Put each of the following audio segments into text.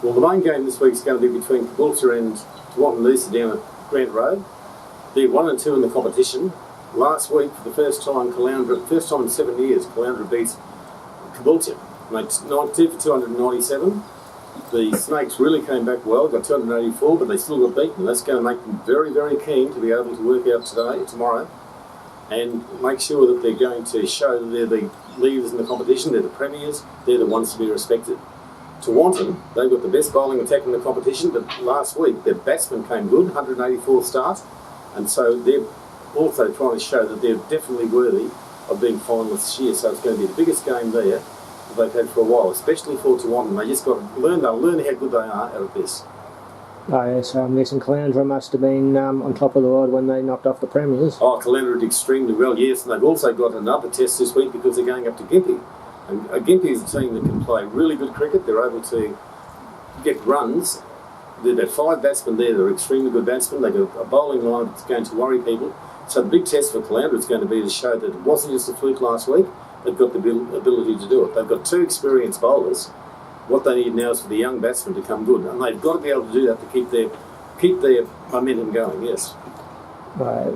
Well, the main game this week is going to be between Caboolture and Wanganoosa down at Grant Road. They're 1 and 2 in the competition. Last week, for the first time, first time in 7 years, Caloundra beat Caboolture. Made 2 for 297. The Snakes really came back well, got 284, but they still got beaten. That's going to make them very, very keen to be able to work out tomorrow, and make sure that they're going to show that they're the leaders in the competition, they're the premiers, they're the ones to be respected. Tewantin, they've got the best bowling attack in the competition, but last week their batsmen came good, 184 starts, and so they're also trying to show that they're definitely worthy of being finalists this year. So it's going to be the biggest game there that they've had for a while, especially for Tewantin. They just got to learn how good they are out of this. Oh yes, I'm guessing Caloundra must have been on top of the world when they knocked off the premiers. Oh, Caloundra did extremely well, yes, and they've also got another test this week because they're going up to Gympie. And Gympie is a team that can play really good cricket. They're able to get runs. They've got 5 batsmen there. They're extremely good batsmen. They've got a bowling line that's going to worry people. So the big test for Caloundra is going to be to show that it wasn't just a fluke last week. They've got the ability to do it. They've got 2 experienced bowlers. What they need now is for the young batsmen to come good, and they've got to be able to do that to keep their momentum going. Yes. Right.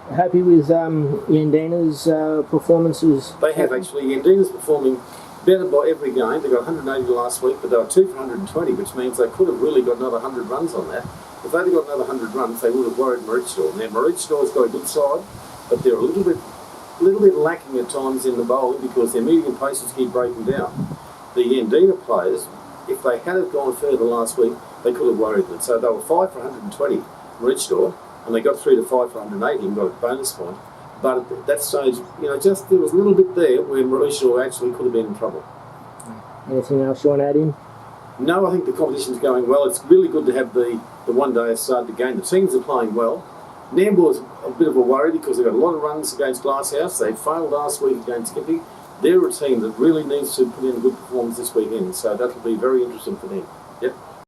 Happy with Yandina's performances? They have actually. Yandina's performing better by every game. They got 180 last week, but they were 2 for 120, which means they could have really got another 100 runs on that. If they'd got another 100 runs, they would have worried Maroochydore. Now Maroochydore has got a good side, but they're a little bit lacking at times in the bowling because their medium paces keep breaking down. The Yandina players, if they had have gone further last week, they could have worried them. So they were 5 for 120, Maroochydore, and they got through to 5 for 180 and got a bonus point. But at that stage, just there was a little bit there where Maroochydore actually could have been in trouble. Anything else you want to add in? No, I think the competition's going well. It's really good to have the one day start the game. The teams are playing well. Nambour's a bit of a worry because they've got a lot of runs against Glasshouse. They failed last week against Gympie. They're a team that really needs to put in a good performance this weekend, so that'll be very interesting for them. Yep.